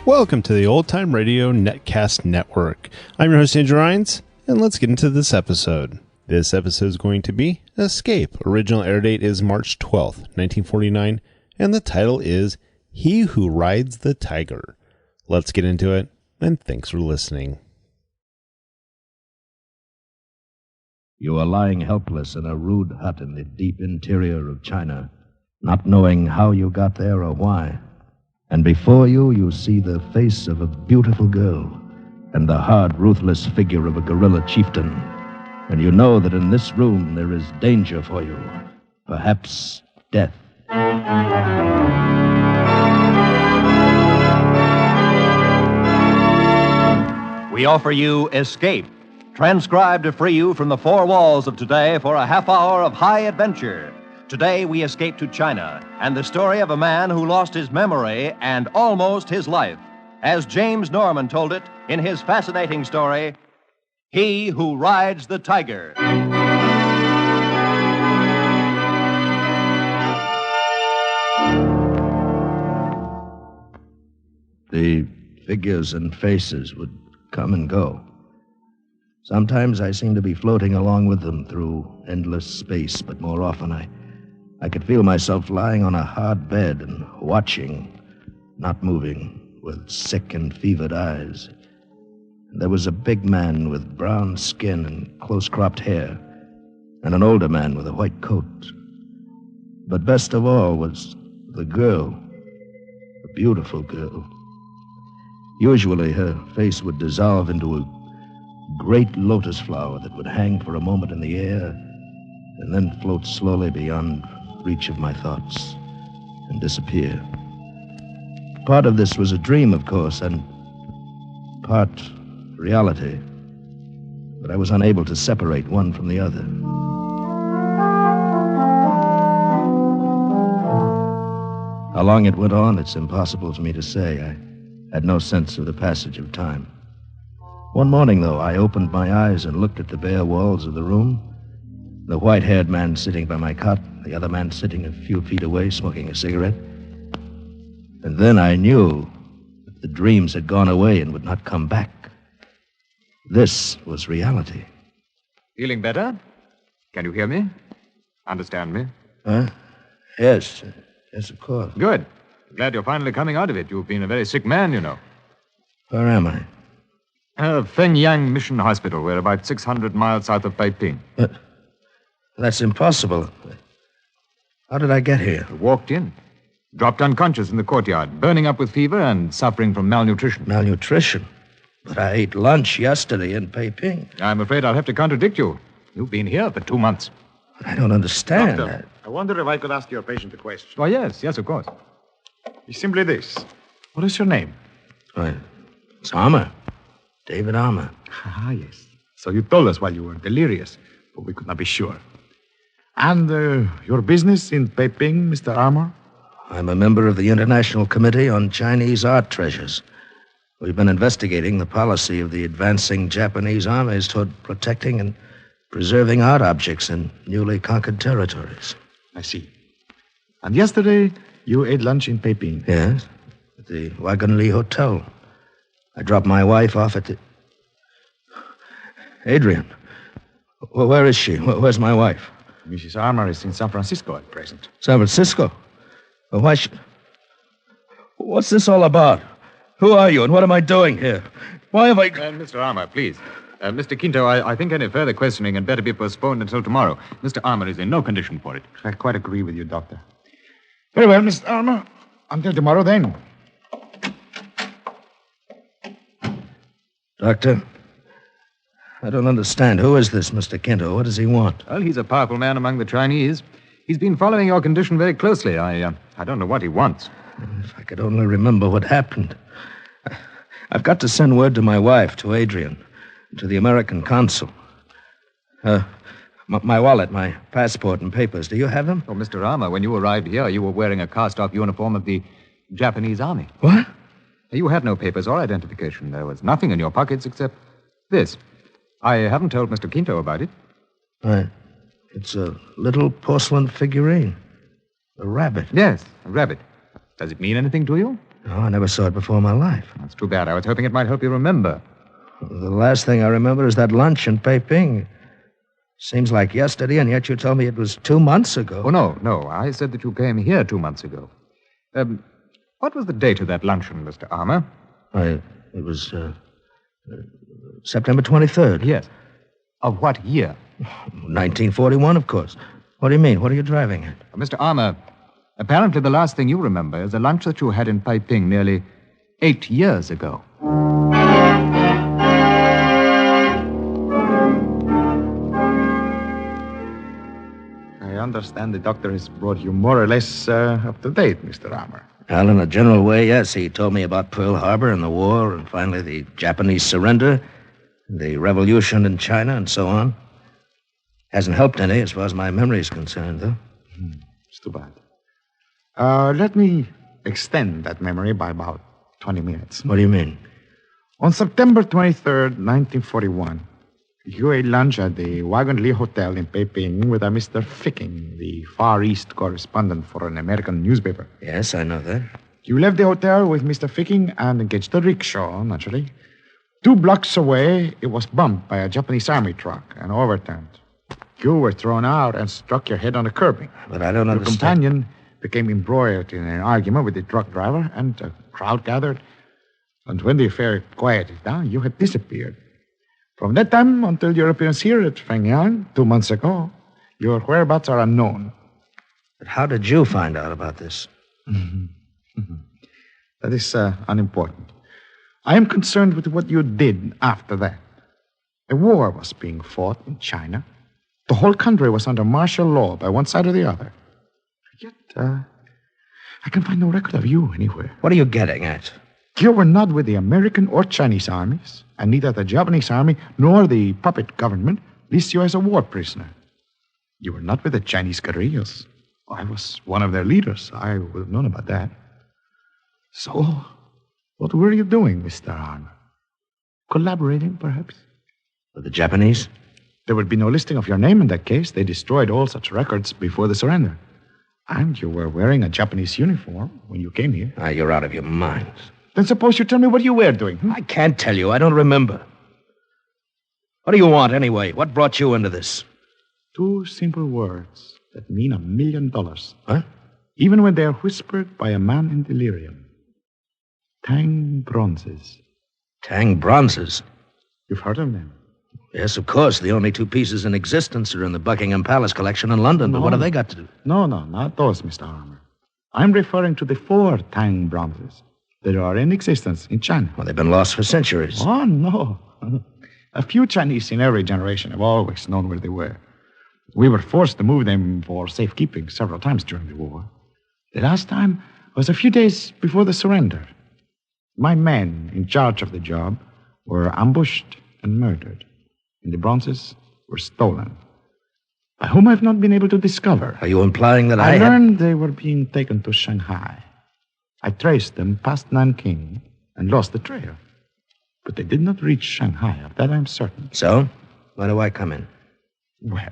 Welcome to the Old Time Radio Netcast Network. I'm your host, Andrew Rhynes, and let's get into this episode. This episode is going to be Escape. Original air date is March 12th, 1949, and the title is He Who Rides the Tiger. Let's get into it, and thanks for listening. You are lying helpless in a rude hut in the deep interior of China, not knowing how you got there or why. And before you, you see the face of a beautiful girl and the hard, ruthless figure of a guerrilla chieftain. And you know that in this room there is danger for you, perhaps death. We offer you Escape, transcribed to free you from the four walls of today for a half hour of high adventure. Today we escape to China and the story of a man who lost his memory and almost his life, as James Norman told it in his fascinating story, He Who Rides the Tiger. The figures and faces would come and go. Sometimes I seemed to be floating along with them through endless space, but more often I could feel myself lying on a hard bed and watching, not moving, with sick and fevered eyes. There was a big man with brown skin and close-cropped hair, and an older man with a white coat. But best of all was the girl, a beautiful girl. Usually her face would dissolve into a great lotus flower that would hang for a moment in the air and then float slowly beyond reach of my thoughts and disappear. Part of this was a dream, of course, and part reality, but I was unable to separate one from the other. How long it went on, it's impossible for me to say. I had no sense of the passage of time. One morning, though, I opened my eyes and looked at the bare walls of the room. The white-haired man sitting by my cot, the other man sitting a few feet away smoking a cigarette. And then I knew that the dreams had gone away and would not come back. This was reality. Feeling better? Can you hear me? Understand me? Huh? Yes. Yes, of course. Good. Glad you're finally coming out of it. You've been a very sick man, you know. Where am I? Fenyang Mission Hospital. We're about 600 miles south of Beiping. That's impossible. How did I get here? I walked in. Dropped unconscious in the courtyard, burning up with fever and suffering from malnutrition. Malnutrition? But I ate lunch yesterday in Beiping. I'm afraid I'll have to contradict you. You've been here for 2 months. I don't understand. Doctor, I wonder if I could ask your patient a question. Oh, yes, of course. It's simply this. What is your name? It's Armour. David Armour. Ah, yes. So you told us while you were delirious, but we could not be sure. And your business in Beiping, Mr. Armour? I'm a member of the International Committee on Chinese Art Treasures. We've been investigating the policy of the advancing Japanese armies toward protecting and preserving art objects in newly conquered territories. I see. And yesterday, you ate lunch in Beiping? Yes, at the Wagenli Hotel. I dropped my wife off at the... Adrian, where is she? Where's my wife? Mrs. Armour is in San Francisco at present. San Francisco? Well, why should... What's this all about? Who are you and what am I doing here? Why have I... Mr. Armour, please. Mr. Quinto, I think any further questioning had better be postponed until tomorrow. Mr. Armour is in no condition for it. I quite agree with you, Doctor. Very well, Mr. Armour. Until tomorrow, then. Doctor, I don't understand. Who is this Mr. Quinto? What does he want? Well, he's a powerful man among the Chinese. He's been following your condition very closely. I don't know what he wants. If I could only remember what happened. I've got to send word to my wife, to Adrian, to the American consul. My wallet, my passport and papers. Do you have them? Oh, Mr. Armour, when you arrived here, you were wearing a cast-off uniform of the Japanese Army. What? You had no papers or identification. There was nothing in your pockets except this. I haven't told Mr. Quinto about it. It's a little porcelain figurine. A rabbit. Yes, a rabbit. Does it mean anything to you? No, I never saw it before in my life. That's too bad. I was hoping it might help you remember. The last thing I remember is that lunch in Peiping. Seems like yesterday, and yet you told me it was 2 months ago. Oh, no. I said that you came here 2 months ago. What was the date of that luncheon, Mr. Armour? It was September 23rd. Yes. Of what year? 1941, of course. What do you mean? What are you driving at? Mr. Armour, apparently the last thing you remember is a lunch that you had in Peiping nearly 8 years ago. I understand the doctor has brought you more or less up to date, Mr. Armour. Well, in a general way, yes. He told me about Pearl Harbor and the war, and finally the Japanese surrender, the revolution in China, and so on. Hasn't helped any as far as my memory is concerned, though. It's too bad. Let me extend that memory by about 20 minutes. What do you mean? On September 23rd, 1941, you ate lunch at the Wagon Lee Hotel in Peiping with a Mr. Ficking, the Far East correspondent for an American newspaper. Yes, I know that. You left the hotel with Mr. Ficking and engaged a rickshaw, naturally. 2 blocks away, it was bumped by a Japanese army truck and overturned. You were thrown out and struck your head on the curbing. But I don't understand. Your companion became embroiled in an argument with the truck driver, and a crowd gathered. And when the affair quieted down, you had disappeared. From that time until your appearance here at Fengyang 2 months ago, your whereabouts are unknown. But how did you find out about this? That is unimportant. I am concerned with what you did after that. A war was being fought in China. The whole country was under martial law by one side or the other. Yet, I can find no record of you anywhere. What are you getting at? You were not with the American or Chinese armies, and neither the Japanese army nor the puppet government lists you as a war prisoner. You were not with the Chinese guerrillas. I was one of their leaders. I would have known about that. So, what were you doing, Mr. Armour? Collaborating, perhaps? With the Japanese? There would be no listing of your name in that case. They destroyed all such records before the surrender. And you were wearing a Japanese uniform when you came here. You're out of your mind. Then suppose you tell me what you were doing. I can't tell you. I don't remember. What do you want, anyway? What brought you into this? 2 simple words that mean $1 million. Huh? Even when they are whispered by a man in delirium. Tang bronzes. Tang bronzes? You've heard of them? Yes, of course. The only 2 pieces in existence are in the Buckingham Palace collection in London. But what have they got to do? No, not those, Mr. Armour. I'm referring to the 4 Tang bronzes that are in existence in China. Well, they've been lost for centuries. Oh, no. A few Chinese in every generation have always known where they were. We were forced to move them for safekeeping several times during the war. The last time was a few days before the surrender. My men in charge of the job were ambushed and murdered, and the bronzes were stolen. By whom I've not been able to discover. Are you implying that I learned they were being taken to Shanghai. I traced them past Nanking and lost the trail. But they did not reach Shanghai. Of that I'm certain. So? Why do I come in? Well,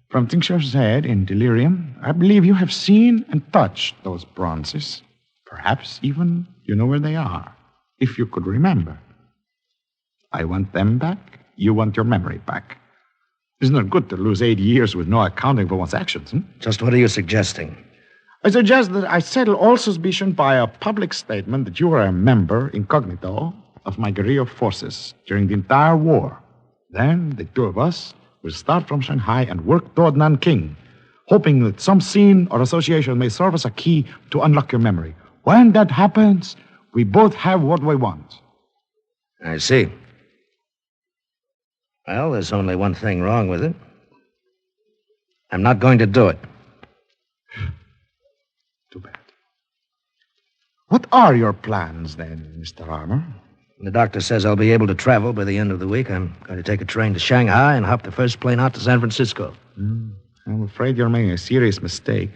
from things you've said in delirium, I believe you have seen and touched those bronzes. Perhaps even you know where they are, if you could remember. I want them back. You want your memory back. It's not good to lose 8 years with no accounting for one's actions. Just what are you suggesting? I suggest that I settle all suspicion by a public statement that you are a member, incognito, of my guerrilla forces during the entire war. Then the 2 of us will start from Shanghai and work toward Nanking, hoping that some scene or association may serve as a key to unlock your memory. When that happens, we both have what we want. I see. Well, there's only one thing wrong with it. I'm not going to do it. Too bad. What are your plans, then, Mr. Armour? The doctor says I'll be able to travel by the end of the week. I'm going to take a train to Shanghai and hop the first plane out to San Francisco. I'm afraid you're making a serious mistake.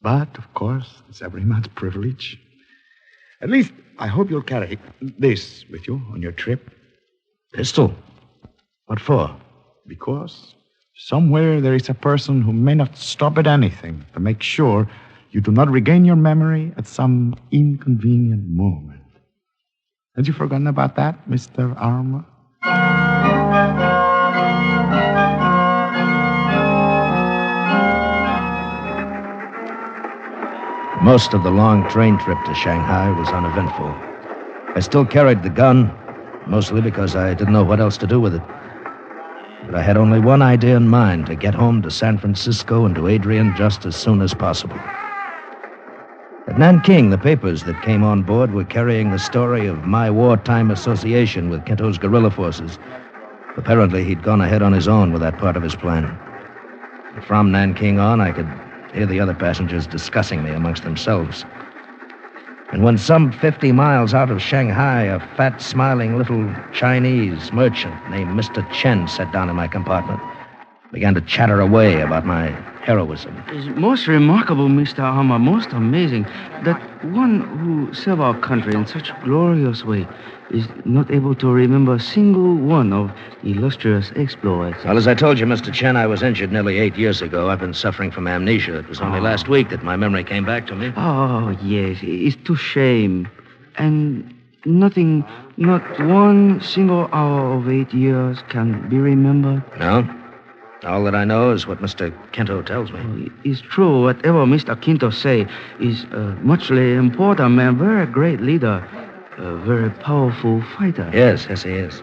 But, of course, it's every man's privilege. At least, I hope you'll carry this with you on your trip. Pistol? What for? Because somewhere there is a person who may not stop at anything to make sure you do not regain your memory at some inconvenient moment. Had you forgotten about that, Mr. Armour? Most of the long train trip to Shanghai was uneventful. I still carried the gun, mostly because I didn't know what else to do with it. But I had only one idea in mind, to get home to San Francisco and to Adrian just as soon as possible. At Nanking, the papers that came on board were carrying the story of my wartime association with Kinto's guerrilla forces. Apparently, he'd gone ahead on his own with that part of his plan. From Nanking on, I could hear the other passengers discussing me amongst themselves. And when some 50 miles out of Shanghai, a fat, smiling little Chinese merchant named Mr. Chen sat down in my compartment, began to chatter away about my heroism. It's most remarkable, Mr. Armour, most amazing, that one who served our country in such a glorious way is not able to remember a single one of illustrious exploits. Well, as I told you, Mr. Chen, I was injured nearly 8 years ago. I've been suffering from amnesia. It was only last week that my memory came back to me. Oh, yes, it's too shame. And nothing, not one single hour of 8 years can be remembered. No? All that I know is what Mr. Kinto tells me. It's true. Whatever Mr. Kinto say is muchly important man, very great leader, a very powerful fighter. Yes, he is.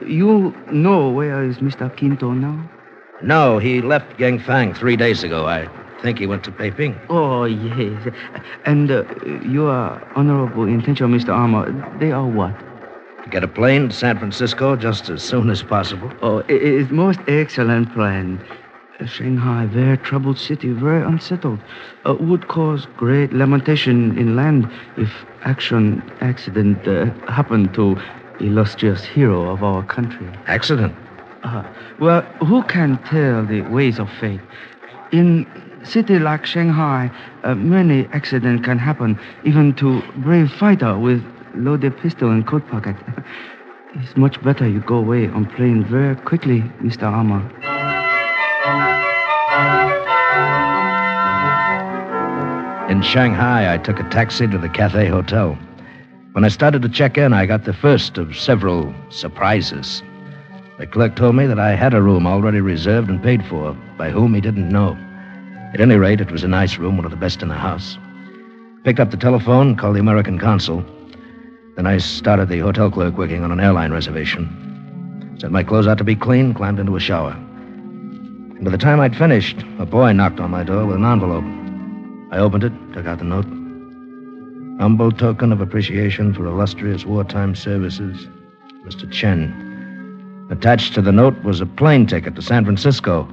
You know where is Mr. Kinto now? No, he left Gangfang 3 days ago. I think he went to Beiping. Oh, yes. And your honorable intention, Mr. Armour, they are what? To get a plane to San Francisco just as soon as possible. Oh, it's most excellent plan. Shanghai, very troubled city, very unsettled. Would cause great lamentation in land if accident happened to illustrious hero of our country. Accident? Well, who can tell the ways of fate? In city like Shanghai, many accidents can happen, even to brave fighter with loaded pistol and coat pocket. It's much better you go away on plane very quickly, Mr. Armour. In Shanghai, I took a taxi to the Cathay Hotel. When I started to check in, I got the first of several surprises. The clerk told me that I had a room already reserved and paid for, by whom he didn't know. At any rate, it was a nice room, one of the best in the house. Picked up the telephone, called the American consul. Then I started the hotel clerk working on an airline reservation. Set my clothes out to be clean, climbed into a shower. And by the time I'd finished, a boy knocked on my door with an envelope. I opened it, took out the note. Humble token of appreciation for illustrious wartime services, Mr. Chen. Attached to the note was a plane ticket to San Francisco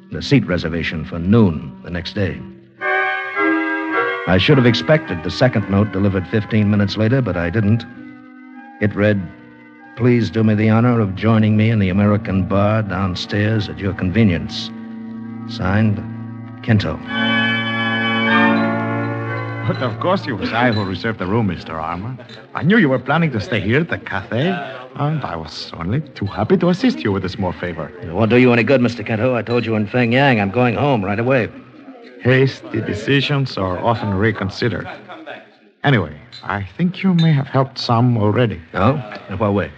and a seat reservation for noon the next day. I should have expected the second note delivered 15 minutes later, but I didn't. It read, "Please do me the honor of joining me in the American bar downstairs at your convenience. Signed, Kinto." But of course it was I who reserved the room, Mr. Armour. I knew you were planning to stay here at the Cathay, and I was only too happy to assist you with a small favor. It won't do you any good, Mr. Kinto. I told you in Fengyang I'm going home right away. Hasty decisions are often reconsidered. Anyway, I think you may have helped some already. Oh? In what way?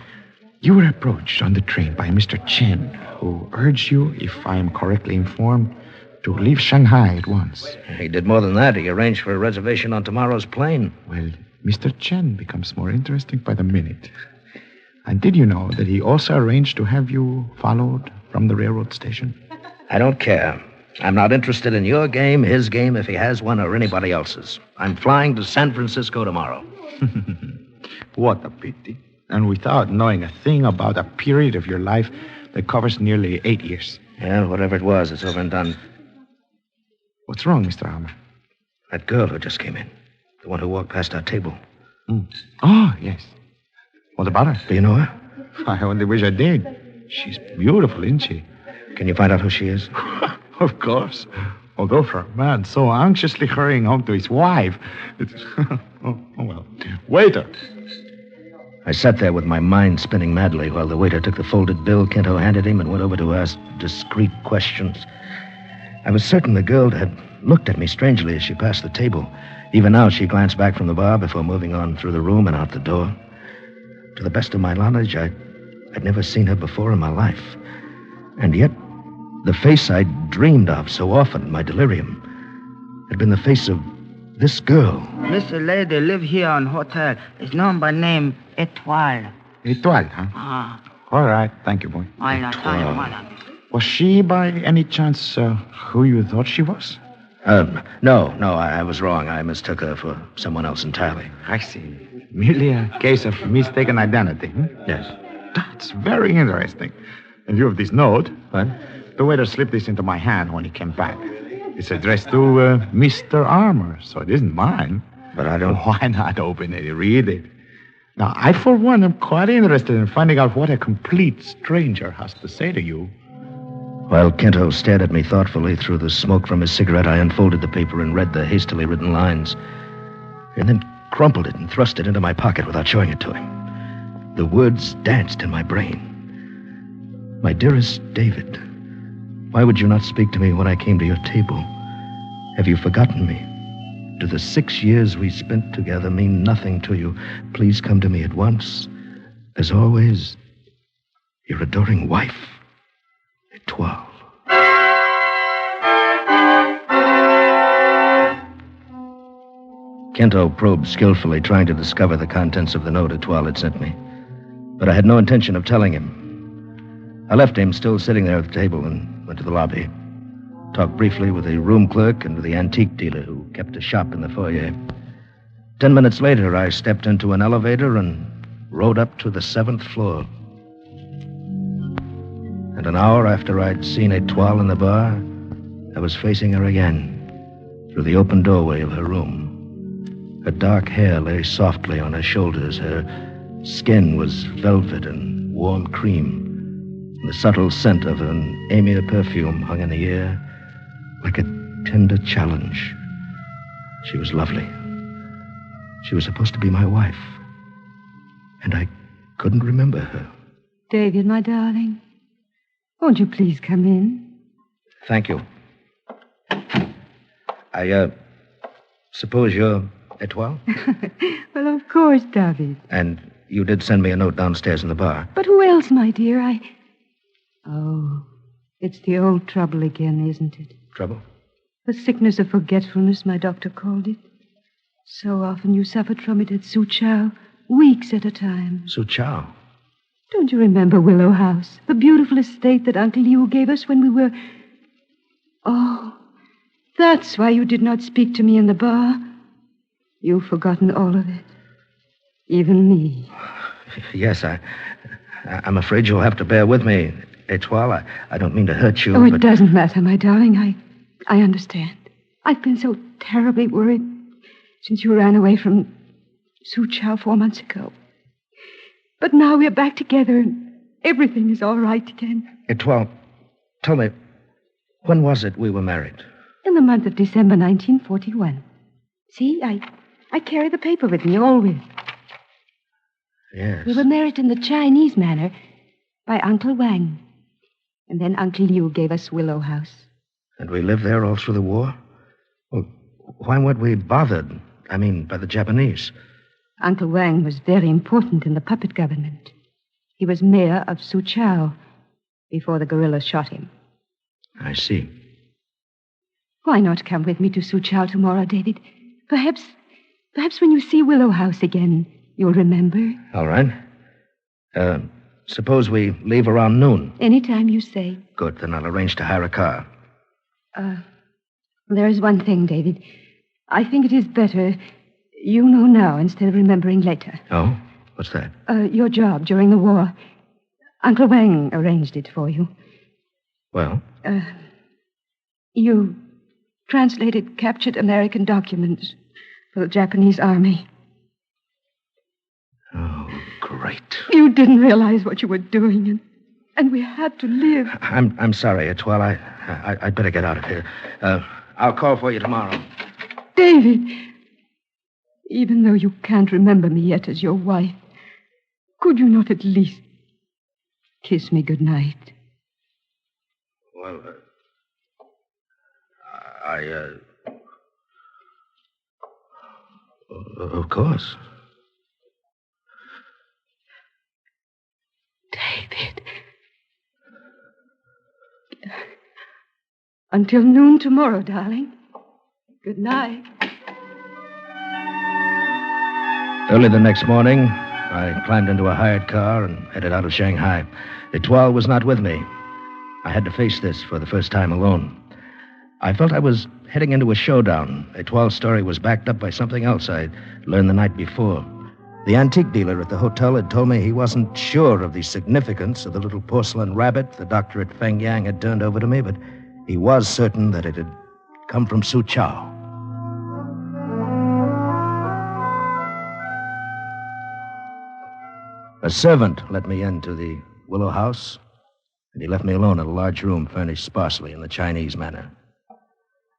You were approached on the train by Mr. Chen, who urged you, if I am correctly informed, to leave Shanghai at once. He did more than that. He arranged for a reservation on tomorrow's plane. Well, Mr. Chen becomes more interesting by the minute. And did you know that he also arranged to have you followed from the railroad station? I don't care. I'm not interested in your game, his game, if he has one, or anybody else's. I'm flying to San Francisco tomorrow. What a pity. And without knowing a thing about a period of your life that covers nearly 8 years. Yeah, whatever it was, it's over and done. What's wrong, Mr. Armour? That girl who just came in. The one who walked past our table. Oh, yes. What about her? Do you know her? I only wish I did. She's beautiful, isn't she? Can you find out who she is? Of course. Although for a man so anxiously hurrying home to his wife, it's... oh, well. Waiter! I sat there with my mind spinning madly while the waiter took the folded bill Kinto handed him and went over to ask discreet questions. I was certain the girl had looked at me strangely as she passed the table. Even now, she glanced back from the bar before moving on through the room and out the door. To the best of my knowledge, I'd never seen her before in my life. And yet, the face I'd dreamed of so often in my delirium had been the face of this girl. Mr. Lady live here on hotel. Is known by name Etoile. Etoile, huh? Ah. All right. Thank you, boy. Voilà. Was she, by any chance, who you thought she was? No, I was wrong. I mistook her for someone else entirely. I see. Merely a case of mistaken identity, Yes. That's very interesting. In view of this note, What? the waiter slipped this into my hand when he came back. It's addressed to Mr. Armour, so it isn't mine. But I don't... Why not open it and read it? Now, I, for one, am quite interested in finding out what a complete stranger has to say to you. While Kento stared at me thoughtfully through the smoke from his cigarette, I unfolded the paper and read the hastily written lines. And then crumpled it and thrust it into my pocket without showing it to him. The words danced in my brain. My dearest David, why would you not speak to me when I came to your table? Have you forgotten me? Do the 6 years we spent together mean nothing to you? Please come to me at once. As always, your adoring wife, Etoile. Kento probed skillfully, trying to discover the contents of the note Etoile had sent me. But I had no intention of telling him. I left him still sitting there at the table and went to the lobby. Talked briefly with the room clerk and with the antique dealer who kept a shop in the foyer. 10 minutes later, I stepped into an elevator and rode up to the 7th floor. And an hour after I'd seen Etoile in the bar, I was facing her again through the open doorway of her room. Her dark hair lay softly on her shoulders. Her skin was velvet and warm cream. The subtle scent of an amia perfume hung in the air like a tender challenge. She was lovely. She was supposed to be my wife. And I couldn't remember her. David, my darling, won't you please come in? Thank you. I suppose you're Etoile? Well, of course, David. And you did send me a note downstairs in the bar. But who else, my dear? Oh, it's the old trouble again, isn't it? Trouble? The sickness of forgetfulness, my doctor called it. So often you suffered from it at Suchow, weeks at a time. Suchow? Don't you remember Willow House, the beautiful estate that Uncle Liu gave us when we were... Oh, that's why you did not speak to me in the bar. You've forgotten all of it. Even me. Yes, I'm afraid you'll have to bear with me, Etoile. I don't mean to hurt you, Oh, it but... doesn't matter, my darling. I understand. I've been so terribly worried since you ran away from Suchow 4 months ago. But now we're back together and everything is all right again. Etoile, tell me, when was it we were married? In the month of December 1941. See, I carry the paper with me always. Yes. We were married in the Chinese manner by Uncle Wang. And then Uncle Liu gave us Willow House. And we lived there all through the war? Well, why weren't we bothered? I mean, by the Japanese? Uncle Wang was very important in the puppet government. He was mayor of Suchow before the guerrillas shot him. I see. Why not come with me to Suchow tomorrow, David? Perhaps when you see Willow House again, you'll remember. All right. Suppose we leave around noon. Anytime you say. Good, then I'll arrange to hire a car. There is one thing, David. I think it is better you know now instead of remembering later. Oh? What's that? Your job during the war. Uncle Wang arranged it for you. Well? You translated captured American documents for the Japanese army. Oh, great. You didn't realize what you were doing, and we had to live. I'm sorry, Etoile. I'd better get out of here. I'll call for you tomorrow. David, even though you can't remember me yet as your wife, could you not at least kiss me goodnight? Well, Of course. David. Until noon tomorrow, darling. Good night. Early the next morning, I climbed into a hired car and headed out of Shanghai. Etoile was not with me. I had to face this for the first time alone. I felt I was heading into a showdown. Etoile's story was backed up by something else I learned the night before. The antique dealer at the hotel had told me he wasn't sure of the significance of the little porcelain rabbit the doctor at Fengyang had turned over to me, but he was certain that it had come from Suzhou. A servant let me into the Willow House, and he left me alone in a large room furnished sparsely in the Chinese manner.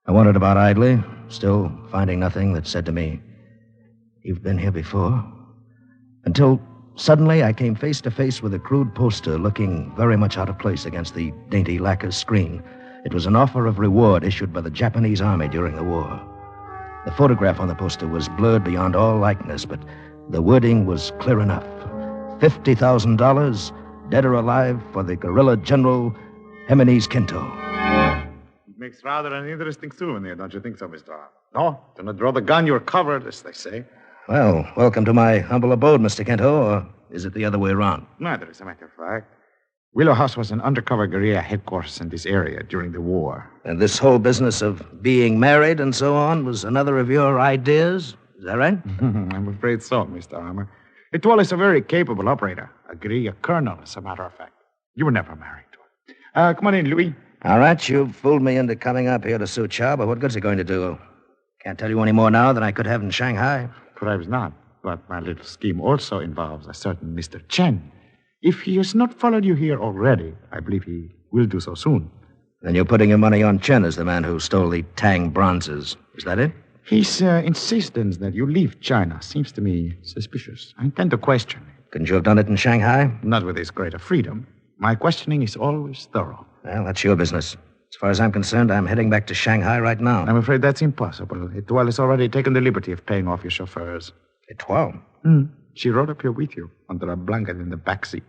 I wandered about idly, still finding nothing that said to me, "You've been here before," until suddenly I came face to face with a crude poster looking very much out of place against the dainty lacquer screen. It was an offer of reward issued by the Japanese army during the war. The photograph on the poster was blurred beyond all likeness, but the wording was clear enough. $50,000, dead or alive, for the guerrilla general Jimenez Quinto. It makes rather an interesting souvenir, don't you think so, Mr. Arm? No, do not draw the gun, you're covered, as they say. Well, welcome to my humble abode, Mr. Quinto, or is it the other way around? Neither, as a matter of fact. Willow House was an undercover guerrilla headquarters in this area during the war. And this whole business of being married and so on was another of your ideas? Is that right? I'm afraid so, Mr. Armour. Etoile is a very capable operator. A guerrilla colonel, as a matter of fact. You were never married to her. Come on in, Louis. All right, you've fooled me into coming up here to Suzhou, but what good's it going to do? Can't tell you any more now than I could have in Shanghai. Perhaps not, but my little scheme also involves a certain Mr. Chen. If he has not followed you here already, I believe he will do so soon. Then you're putting your money on Chen as the man who stole the Tang bronzes. Is that it? His insistence that you leave China seems to me suspicious. I intend to question him. Couldn't you have done it in Shanghai? Not with his greater freedom. My questioning is always thorough. Well, that's your business. As far as I'm concerned, I'm heading back to Shanghai right now. I'm afraid that's impossible. Etoile has already taken the liberty of paying off your chauffeurs. Etoile? She rode up here with you under a blanket in the back seat.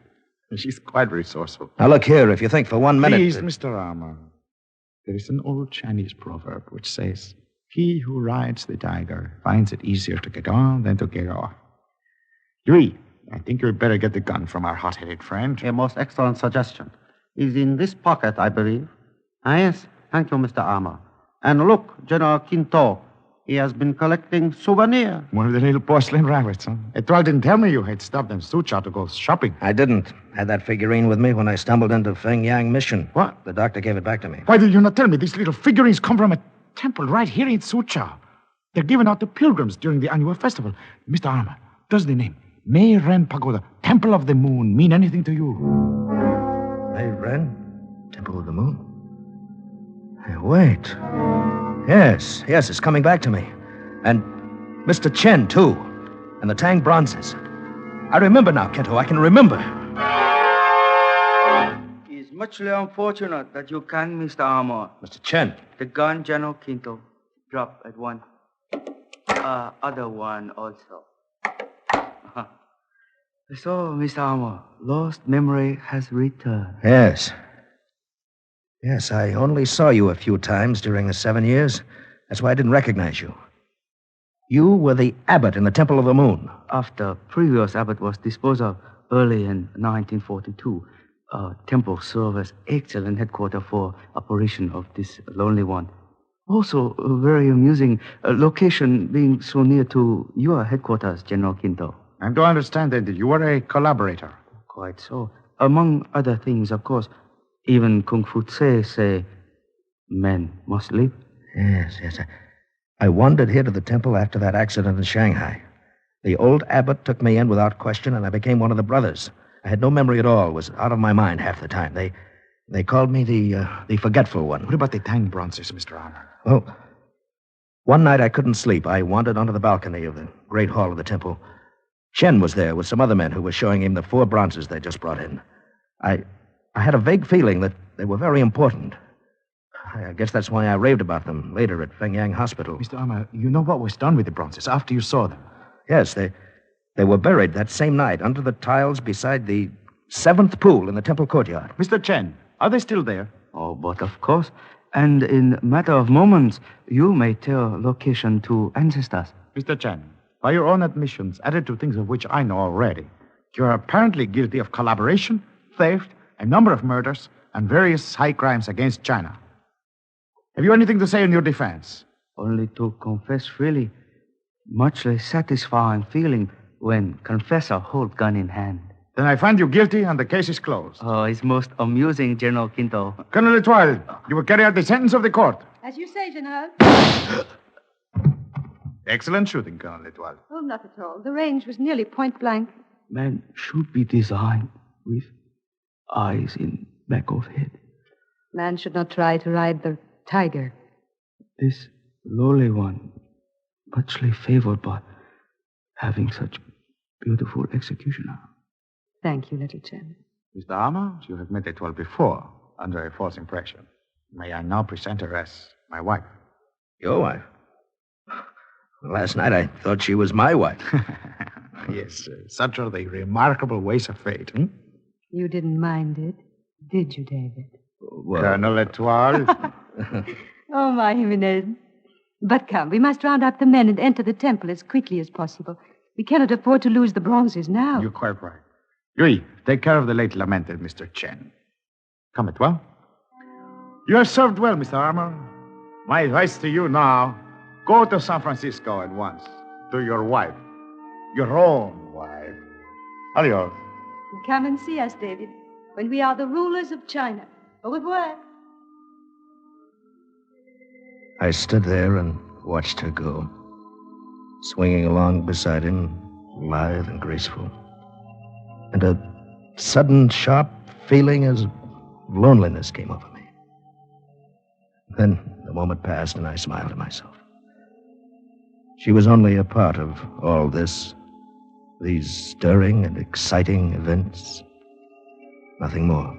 She's quite resourceful. Now, look here. If you think for 1 minute... Please, Mr. Armour. There is an old Chinese proverb which says, "He who rides the tiger finds it easier to get on than to get off." Louis, I think you'd better get the gun from our hot-headed friend. A most excellent suggestion. Is in this pocket, I believe. Ah, yes. Thank you, Mr. Armour. And look, General Quinto. He has been collecting souvenirs. One of the little porcelain rabbits, huh? Etoile didn't tell me you had stopped in Suzhou to go shopping. I didn't. Had that figurine with me when I stumbled into Fengyang Mission. What? The doctor gave it back to me. Why did you not tell me? These little figurines come from a temple right here in Suzhou. They're given out to pilgrims during the annual festival. Mr. Armour, does the name Mei Ren Pagoda, Temple of the Moon, mean anything to you? Mei Ren? Temple of the Moon? Hey, wait. Yes, it's coming back to me. And Mr. Chen, too. And the Tang bronzes. I remember now, Quinto. I can remember. It's muchly unfortunate that you can't, Mr. Armour. Mr. Chen. The gun, General Quinto, dropped at one. Other one also. So, Mr. Armour, lost memory has returned. Yes. Yes, I only saw you a few times during the 7 years. That's why I didn't recognize you. You were the abbot in the Temple of the Moon. After previous abbot was disposed of early in 1942, temple served as excellent headquarters for operation of this lonely one. Also, a very amusing location being so near to your headquarters, General Quinto. And to understand that you were a collaborator. Quite so. Among other things, of course, even Kung Fu say, men must live. Yes. I wandered here to the temple after that accident in Shanghai. The old abbot took me in without question, and I became one of the brothers. I had no memory at all, was out of my mind half the time. They called me the forgetful one. What about the Tang bronzes, Mr. Armour? Well, one night I couldn't sleep. I wandered onto the balcony of the great hall of the temple. Chen was there with some other men who were showing him the 4 bronzes they just brought in. I had a vague feeling that they were very important. I guess that's why I raved about them later at Fengyang Hospital. Mr. Armour, you know what was done with the bronzes after you saw them? Yes, they were buried that same night under the tiles beside the 7th pool in the temple courtyard. Mr. Chen, are they still there? Oh, but of course. And in a matter of moments, you may tell location to ancestors. Mr. Chen, by your own admissions, added to things of which I know already, you are apparently guilty of collaboration, theft, a number of murders, and various high crimes against China. Have you anything to say in your defense? Only to confess freely. Much less satisfying feeling when confessor hold gun in hand. Then I find you guilty and the case is closed. Oh, it's most amusing, General Quinto. Colonel Etoile, you will carry out the sentence of the court. As you say, General. Excellent shooting, Colonel Etoile. Oh, not at all. The range was nearly point blank. Man should be designed with eyes in back of head. Man should not try to ride the tiger. This lowly one, muchly favored by having such beautiful executioner. Thank you, little Chen. Mr. Armour, you have met Etoile before, under a false impression. May I now present her as my wife? Your wife? Last night I thought she was my wife. Yes, such are the remarkable ways of fate. You didn't mind it, did you, David? Well, Colonel Etoile. Oh, my Jimenez. But come, we must round up the men and enter the temple as quickly as possible. We cannot afford to lose the bronzes now. You're quite right. Yui, take care of the late lamented Mr. Chen. Come, Etoile. You have served well, Mr. Armour. My advice to you now, go to San Francisco at once. To your wife. Your own wife. Adios. Come and see us, David, when we are the rulers of China. Au revoir. I stood there and watched her go, swinging along beside him, lithe and graceful. And a sudden, sharp feeling of loneliness came over me. Then the moment passed, and I smiled to myself. She was only a part of all this, these stirring and exciting events. Nothing more.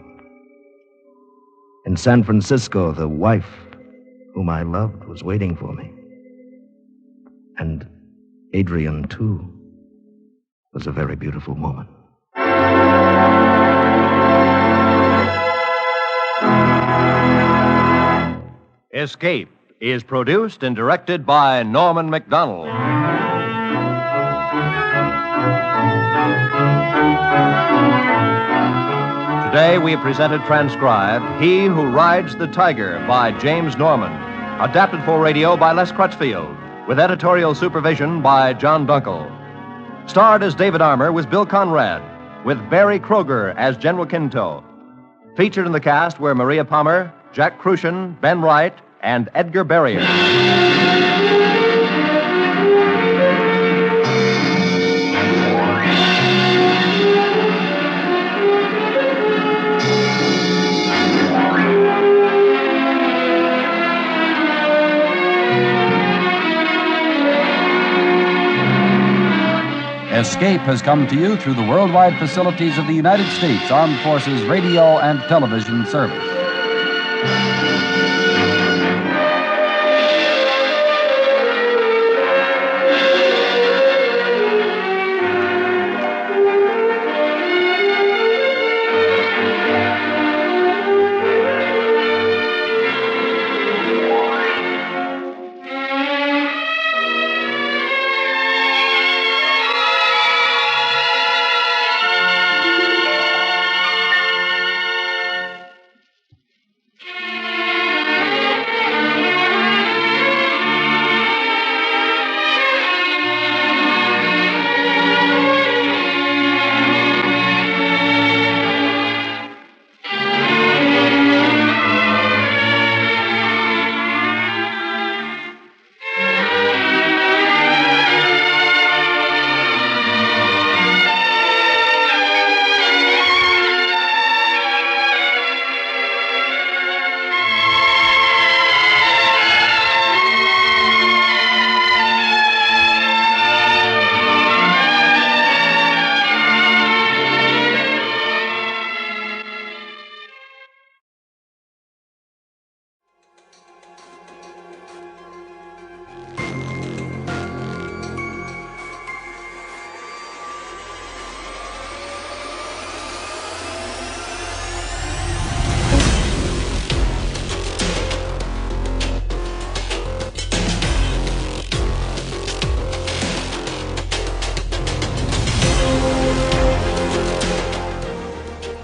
In San Francisco, the wife whom I loved was waiting for me. And Adrian, too, was a very beautiful woman. Escape is produced and directed by Norman MacDonald. Today we have presented transcribed He Who Rides the Tiger by James Norman, adapted for radio by Les Crutchfield, with editorial supervision by John Dunkel. Starred as David Armour was Bill Conrad, with Barry Kroeger as General Quinto. Featured in the cast were Maria Palmer, Jack Kruschen, Ben Wright, and Edgar Barrier. Escape has come to you through the worldwide facilities of the United States Armed Forces Radio and Television Service.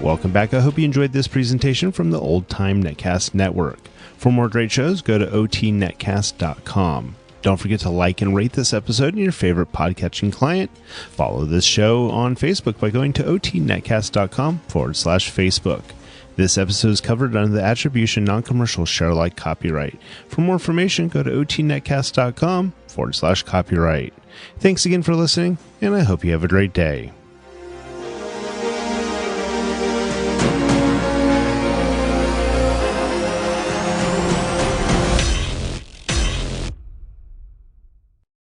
Welcome back. I hope you enjoyed this presentation from the Old Time Netcast Network. For more great shows, go to otnetcast.com. Don't forget to like and rate this episode in your favorite podcatching client. Follow this show on Facebook by going to otnetcast.com/Facebook. This episode is covered under the Attribution Non-Commercial ShareAlike copyright. For more information, go to otnetcast.com/copyright. Thanks again for listening, and I hope you have a great day.